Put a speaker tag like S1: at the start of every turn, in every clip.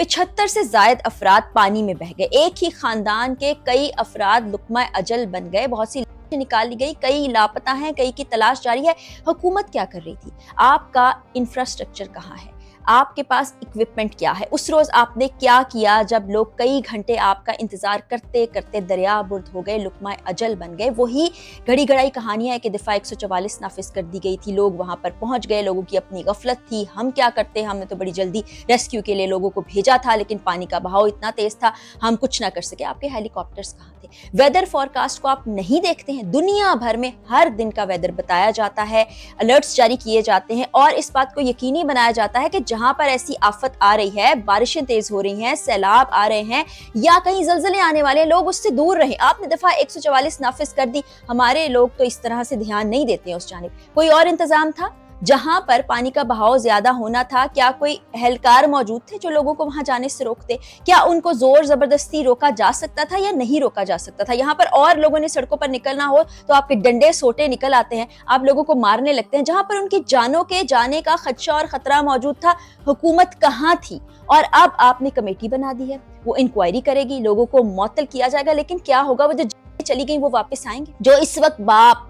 S1: 75 से ज़ायद अफराद पानी में बह गए। एक ही खानदान के कई अफराद लुक़मा अजल बन गए। बहुत सी लाशें निकाल ली गई, कई लापता हैं, कई की तलाश जारी है। हुकूमत क्या कर रही थी? आपका इंफ्रास्ट्रक्चर कहाँ है? आपके पास इक्विपमेंट क्या है? उस रोज़ आपने क्या किया जब लोग कई घंटे आपका इंतज़ार करते करते दरिया बुर्द हो गए, लुक़मा अजल बन गए? वही घड़ी घड़ाई कहानियाँ है कि दफ़ा 144 नाफिज कर दी गई थी, लोग वहाँ पर पहुँच गए, लोगों की अपनी गफलत थी। हम क्या करते, हमने तो बड़ी जल्दी रेस्क्यू के लिए लोगों को भेजा था, लेकिन पानी का बहाव इतना तेज़ था हम कुछ ना कर सके। आपके हेलीकॉप्टर्स कहाँ थे? वेदर फोरकास्ट को आप नहीं देखते हैं? दुनिया भर में हर दिन का वेदर बताया जाता है, अलर्ट्स जारी किए जाते हैं और इस बात को यकीनी बनाया जाता है कि जहां पर ऐसी आफत आ रही है, बारिशें तेज हो रही हैं, सैलाब आ रहे हैं या कहीं ज़लज़ले आने वाले, लोग उससे दूर रहें। आपने दफा 144 नाफिज कर दी। हमारे लोग तो इस तरह से ध्यान नहीं देते हैं उस जानिब। कोई और इंतजाम था जहां पर पानी का बहाव ज्यादा होना था? क्या कोई एहलकार मौजूद थे जो लोगों को वहां जाने से रोकते? क्या उनको जोर जबरदस्ती रोका जा सकता था या नहीं रोका जा सकता था? यहाँ पर और लोगों ने सड़कों पर निकलना हो तो आपके डंडे सोटे निकल आते हैं, आप लोगों को मारने लगते हैं। जहां पर उनकी जानों के जाने का खदशा और खतरा मौजूद था, हुकूमत कहाँ थी? और अब आपने कमेटी बना दी है, वो इंक्वायरी करेगी, लोगों को मुअत्तल किया जाएगा, लेकिन क्या होगा? वो जो चली गई वो वापस आएंगे? जो इस वक्त बाप,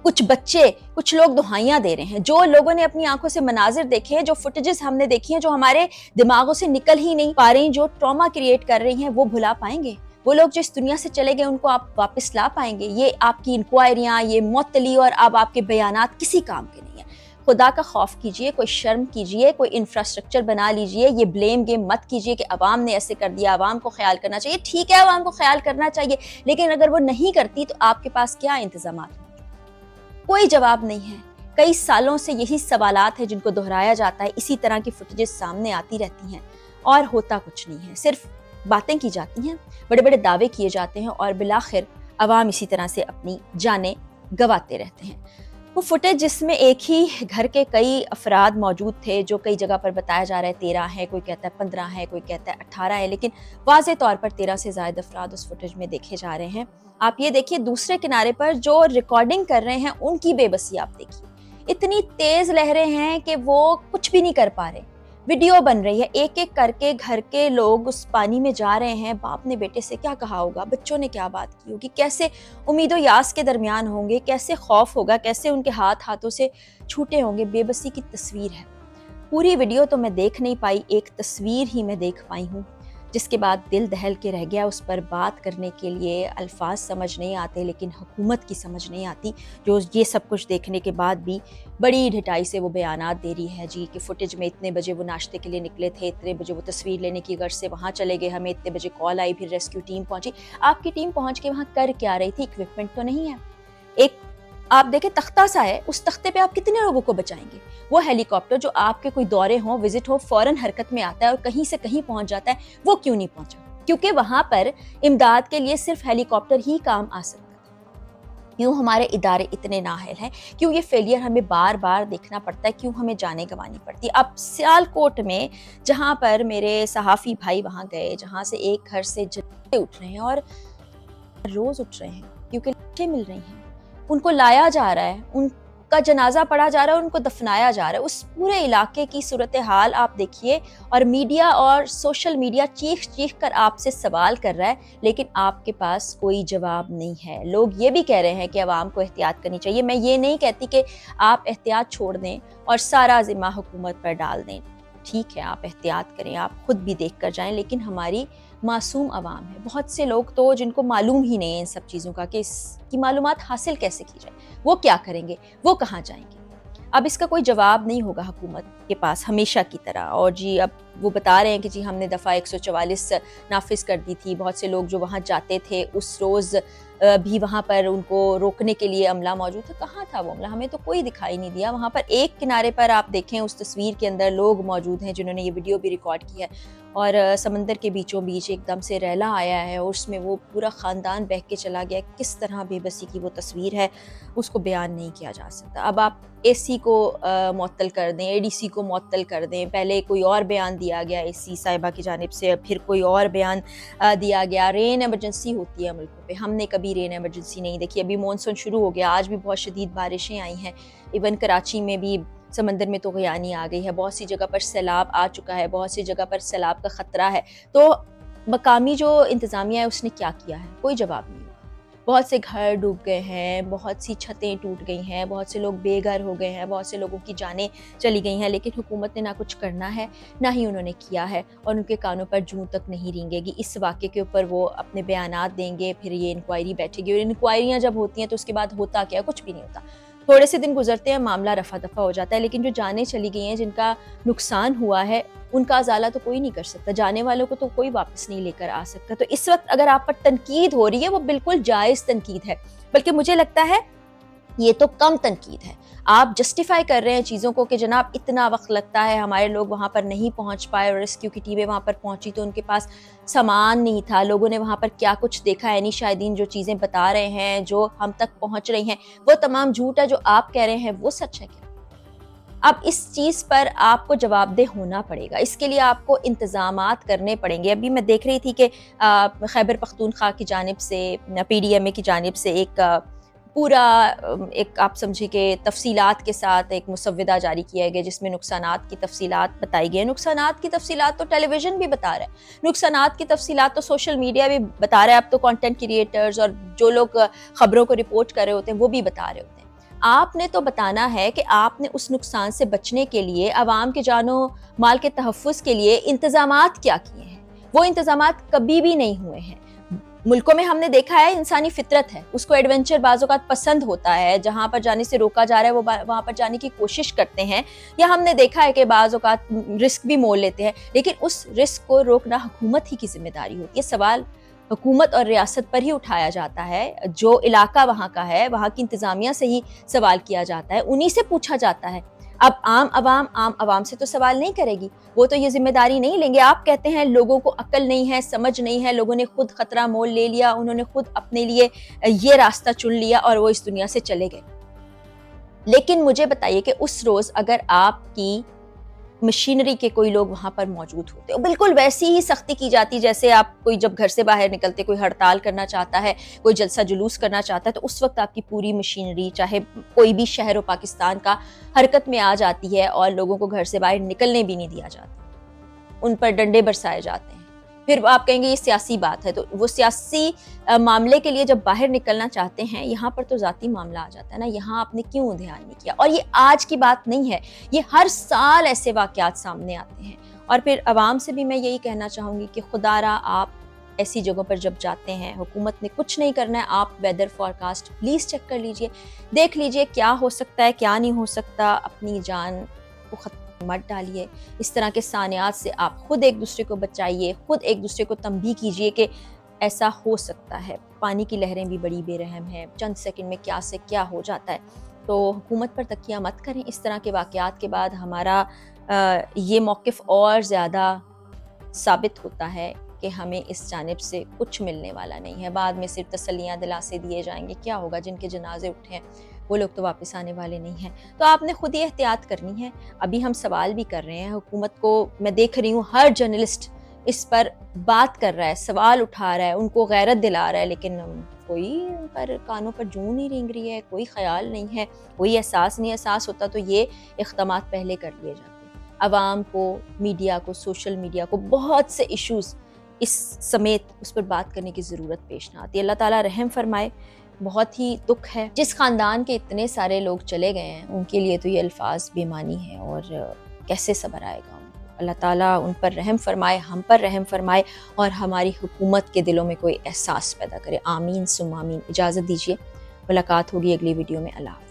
S1: कुछ बच्चे, कुछ लोग दुहाइयां दे रहे हैं, जो लोगों ने अपनी आंखों से मनाजिर देखे हैं, जो फुटेजेस हमने देखी हैं, जो हमारे दिमागों से निकल ही नहीं पा रही, जो ट्रॉमा क्रिएट कर रही हैं, वो भुला पाएंगे? वो लोग जो इस दुनिया से चले गए उनको आप वापस ला पाएंगे? ये आपकी इंक्वायरियां, ये मुअत्तली और अब आपके बयानात किसी काम के नहीं है। खुदा का खौफ कीजिए, कोई शर्म कीजिए, कोई इंफ्रास्ट्रक्चर बना लीजिए। ये ब्लेम गेम मत कीजिए कि अवाम ने ऐसे कर दिया, अवाम को ख्याल करना चाहिए। ठीक है, अवाम को ख्याल करना चाहिए, लेकिन अगर वो नहीं करती तो आपके पास क्या इंतजाम? कोई जवाब नहीं है। कई सालों से यही सवालात हैं जिनको दोहराया जाता है, इसी तरह की फुटेजेस सामने आती रहती हैं और होता कुछ नहीं है। सिर्फ बातें की जाती हैं, बड़े बड़े दावे किए जाते हैं और बिलाखिर अवाम इसी तरह से अपनी जानें गंवाते रहते हैं। वो फुटेज जिसमें एक ही घर के कई अफराद मौजूद थे, जो कई जगह पर बताया जा रहा है 13 है, कोई कहता है 15 है, कोई कहता है 18 है, लेकिन वाज़े तौर पर 13 से ज़्यादा अफराद उस फुटेज में देखे जा रहे हैं। आप ये देखिए, दूसरे किनारे पर जो रिकॉर्डिंग कर रहे हैं उनकी बेबसी आप देखिए। इतनी तेज लहरें हैं कि वो कुछ भी नहीं कर पा रहे। वीडियो बन रही है, एक एक करके घर के लोग उस पानी में जा रहे हैं। बाप ने बेटे से क्या कहा होगा, बच्चों ने क्या बात की होगी, कैसे उम्मीदों यास के दरमियान होंगे, कैसे खौफ होगा, कैसे उनके हाथों से छूटे होंगे। बेबसी की तस्वीर है। पूरी वीडियो तो मैं देख नहीं पाई, एक तस्वीर ही मैं देख पाई हूँ, जिसके बाद दिल दहल के रह गया। उस पर बात करने के लिए अल्फाज समझ नहीं आते, लेकिन हुकूमत की समझ नहीं आती, जो ये सब कुछ देखने के बाद भी बड़ी ढिठाई से वो बयानात दे रही है जी कि फुटेज में इतने बजे वो नाश्ते के लिए निकले थे, इतने बजे वो तस्वीर लेने की गर्ज से वहाँ चले गए, हमें इतने बजे कॉल आई, फिर रेस्क्यू टीम पहुँची। आपकी टीम पहुँच के वहाँ कर क्या रही थी? इक्विपमेंट तो नहीं है। एक आप देखें तख्ता सा है, उस तख्ते पे आप कितने लोगों को बचाएंगे? वो हेलीकॉप्टर जो आपके कोई दौरे हो, विजिट हो, फौरन हरकत में आता है और कहीं से कहीं पहुंच जाता है, वो क्यों नहीं पहुंचा? क्योंकि वहां पर इमदाद के लिए सिर्फ हेलीकॉप्टर ही काम आ सकता है। क्यों हमारे इदारे इतने नाअहल हैं? क्यों ये फेलियर हमें बार बार देखना पड़ता है? क्यों हमें जाने गंवानी पड़ती है? अब सियालकोट में जहां पर मेरे सहाफ़ी भाई वहां गए, जहां से एक घर से जन्नतें उठ रहे हैं और रोज उठ रहे हैं, क्योंकि लाशें मिल रही हैं, उनको लाया जा रहा है, उनका जनाजा पढ़ा जा रहा है, उनको दफनाया जा रहा है। उस पूरे इलाके की सूरत हाल आप देखिए, और मीडिया और सोशल मीडिया चीख चीख कर आपसे सवाल कर रहा है, लेकिन आपके पास कोई जवाब नहीं है। लोग ये भी कह रहे हैं कि अवाम को एहतियात करनी चाहिए। मैं ये नहीं कहती कि आप एहतियात छोड़ दें और सारा जिम्मा हुकूमत पर डाल दें। ठीक है, आप एहतियात करें, आप खुद भी देख कर जाएं, लेकिन हमारी मासूम अवाम है, बहुत से लोग तो जिनको मालूम ही नहीं है इन सब चीज़ों का कि इसकी मालूमात हासिल कैसे की जाए, वो क्या करेंगे, वो कहाँ जाएंगे? अब इसका कोई जवाब नहीं होगा हुकूमत के पास हमेशा की तरह। और जी अब वो बता रहे हैं कि जी हमने दफ़ा 144 नाफिज कर दी थी। बहुत से लोग जो वहाँ जाते थे उस रोज़ भी वहाँ पर उनको रोकने के लिए अमला मौजूद था। कहाँ था वो अमला? हमें तो कोई दिखाई नहीं दिया। वहाँ पर एक किनारे पर आप देखें, उस तस्वीर के अंदर लोग मौजूद हैं जिन्होंने ये वीडियो भी रिकॉर्ड किया है, और समंदर के बीचों बीच एकदम से रैला आया है और उसमें वो पूरा ख़ानदान बह के चला गया। किस तरह बेबसी की वो तस्वीर है, उसको बयान नहीं किया जा सकता। अब आप एसी को मुअत्तल कर दें, एडीसी को मुअत्तल कर दें। पहले कोई और बयान दिया गया एसी साहिबा की जानिब से, फिर कोई और बयान दिया गया। रेन एमरजेंसी होती है मुल्कों पे, हमने कभी रेन एमरजेंसी नहीं देखी। अभी मॉनसून शुरू हो गया, आज भी बहुत शदीद बारिशें आई हैं। इवन कराची में भी سمندر میں طغیانی آ گئی ہے، بہت سی جگہ پر سیلاب آ چکا ہے، بہت سی جگہ پر سیلاب کا خطرہ ہے، تو مقامی جو انتظامیہ ہے اس نے کیا کیا ہے؟ کوئی جواب نہیں ہوگا۔ بہت سے گھر ڈوب گئے ہیں، بہت سی چھتیں ٹوٹ گئی ہیں، بہت سے لوگ بے گھر ہو گئے ہیں، بہت سے لوگوں کی جانیں چلی گئی ہیں، لیکن حکومت نے نہ کچھ کرنا ہے نہ ہی انہوں نے کیا ہے، اور ان کے کانوں پر جوں تک نہیں رینگے گی۔ اس واقعے کے اوپر وہ اپنے بیانات دیں گے، پھر یہ انکوائری بیٹھے گی، اور انکوائریاں جب ہوتی ہیں تو اس کے بعد ہوتا کیا؟ کچھ بھی نہیں ہوتا۔ تھوڑے سے دن گزرتے ہیں، معاملہ رفع دفع ہو جاتا ہے، لیکن جو جانیں چلی گئی ہیں، جن کا نقصان ہوا ہے، ان کا ازالہ تو کوئی نہیں کر سکتا، جانے والوں کو تو کوئی واپس نہیں لے کر آ سکتا۔ تو اس وقت اگر آپ پر تنقید ہو رہی ہے وہ بالکل جائز تنقید ہے، بلکہ مجھے لگتا ہے یہ تو کم تنقید ہے۔ آپ جسٹیفائی کر رہے ہیں چیزوں کو کہ جناب اتنا وقت لگتا ہے، ہمارے لوگ وہاں پر نہیں پہنچ پائے، اور ریسکیو کی ٹیمیں وہاں پر پہنچی تو ان کے پاس سامان نہیں تھا، لوگوں نے وہاں پر کیا کچھ دیکھا ہے، شاہدین جو چیزیں بتا رہے ہیں، جو ہم تک پہنچ رہی ہیں، وہ تمام جھوٹ ہے، جو آپ کہہ رہے ہیں وہ سچ ہے کیا؟ اب اس چیز پر آپ کو جواب دہ ہونا پڑے گا، اس کے لیے آپ کو انتظامات کرنے پڑیں گے۔ ابھی میں دیکھ رہی تھی کہ خیبر پختونخوا کی جانب سے، پی ڈی ایم اے کی جانب سے ایک پورا ایک آپ سمجھے کہ تفصیلات کے ساتھ ایک مسودہ جاری کیا گیا، جس میں نقصانات کی تفصیلات بتائی گئی ہیں۔ نقصانات کی تفصیلات تو ٹیلی ویژن بھی بتا رہا ہے، نقصانات کی تفصیلات تو سوشل میڈیا بھی بتا رہا ہے، اب تو کنٹینٹ کریٹرز اور جو لوگ خبروں کو رپورٹ کر رہے ہوتے ہیں وہ بھی بتا رہے ہوتے ہیں۔ آپ نے تو بتانا ہے کہ آپ نے اس نقصان سے بچنے کے لیے، عوام کے جان و مال کے تحفظ کے لیے انتظامات کیا کیے ہیں۔ وہ انتظامات کبھی بھی نہیں ہوئے ہیں۔ ملکوں میں ہم نے دیکھا ہے، انسانی فطرت ہے، اس کو ایڈونچر بعض اوقات پسند ہوتا ہے، جہاں پر جانے سے روکا جا رہا ہے وہ وہاں پر جانے کی کوشش کرتے ہیں، یا ہم نے دیکھا ہے کہ بعض اوقات رسک بھی مول لیتے ہیں، لیکن اس رسک کو روکنا حکومت ہی کی ذمہ داری ہوتی ہے۔ سوال حکومت اور ریاست پر ہی اٹھایا جاتا ہے، جو علاقہ وہاں کا ہے وہاں کی انتظامیہ سے ہی سوال کیا جاتا ہے، انہی سے پوچھا جاتا ہے۔ اب عام عوام سے تو سوال نہیں کرے گی، وہ تو یہ ذمہ داری نہیں لیں گے۔ آپ کہتے ہیں لوگوں کو عقل نہیں ہے، سمجھ نہیں ہے، لوگوں نے خود خطرہ مول لے لیا، انہوں نے خود اپنے لیے یہ راستہ چن لیا اور وہ اس دنیا سے چلے گئے۔ لیکن مجھے بتائیے کہ اس روز اگر آپ کی مشینری کے کوئی لوگ وہاں پر موجود ہوتے ہیں، بالکل ویسی ہی سختی کی جاتی جیسے آپ کوئی جب گھر سے باہر نکلتے کوئی ہڑتال کرنا چاہتا ہے، کوئی جلسہ جلوس کرنا چاہتا ہے، تو اس وقت آپ کی پوری مشینری چاہے کوئی بھی شہر ہو پاکستان کا حرکت میں آ جاتی ہے، اور لوگوں کو گھر سے باہر نکلنے بھی نہیں دیا جاتا، ان پر ڈنڈے برسائے جاتے ہیں۔ پھر آپ کہیں گے یہ سیاسی بات ہے، تو وہ سیاسی معاملے کے لیے جب باہر نکلنا چاہتے ہیں، یہاں پر تو ذاتی معاملہ آ جاتا ہے نا، یہاں آپ نے کیوں دھیان نہیں کیا؟ اور یہ آج کی بات نہیں ہے، یہ ہر سال ایسے واقعات سامنے آتے ہیں۔ اور پھر عوام سے بھی میں یہی کہنا چاہوں گی کہ خدا را آپ ایسی جگہوں پر جب جاتے ہیں، حکومت نے کچھ نہیں کرنا ہے، آپ ویدر فورکاسٹ پلیز چیک کر لیجئے، دیکھ لیجئے کیا ہو سکتا ہے کیا نہیں ہو سکتا، اپنی جان کو خطرے مت ڈالیے۔ اس طرح کے سانحات سے آپ خود ایک دوسرے کو بچائیے، خود ایک دوسرے کو تنبیہ کیجئے کہ ایسا ہو سکتا ہے، پانی کی لہریں بھی بڑی بے رحم ہیں، چند سیکنڈ میں کیا سے کیا ہو جاتا ہے۔ تو حکومت پر تکیہ مت کریں۔ اس طرح کے واقعات کے بعد ہمارا یہ موقف اور زیادہ ثابت ہوتا ہے کہ ہمیں اس جانب سے کچھ ملنے والا نہیں ہے، بعد میں صرف تسلیاں دلاسے دیے جائیں گے۔ کیا ہوگا؟ جن کے جنازے اٹھے ہیں وہ لوگ تو واپس آنے والے نہیں ہیں۔ تو آپ نے خود ہی احتیاط کرنی ہے۔ ابھی ہم سوال بھی کر رہے ہیں، حکومت کو میں دیکھ رہی ہوں ہر جرنلسٹ اس پر بات کر رہا ہے، سوال اٹھا رہا ہے، ان کو غیرت دلا رہا ہے، لیکن کوئی ان پر کانوں پر جوں نہیں رینگ رہی ہے، کوئی خیال نہیں ہے، کوئی احساس نہیں۔ احساس ہوتا تو یہ اقدامات پہلے کر لیے جاتے۔ عوام کو، میڈیا کو، سوشل میڈیا کو بہت سے ایشوز اس سمیت اس پر بات کرنے کی ضرورت پیش نہ آتی۔ اللہ تعالیٰ رحم فرمائے۔ بہت ہی دکھ ہے، جس خاندان کے اتنے سارے لوگ چلے گئے ہیں ان کے لیے تو یہ الفاظ بے معنی ہیں، اور کیسے صبر آئے گا ان کو۔ اللہ تعالیٰ ان پر رحم فرمائے، ہم پر رحم فرمائے، اور ہماری حکومت کے دلوں میں کوئی احساس پیدا کرے۔ آمین ثم آمین۔ اجازت دیجیے، ملاقات ہوگی اگلی ویڈیو میں۔ اللہ حافظ۔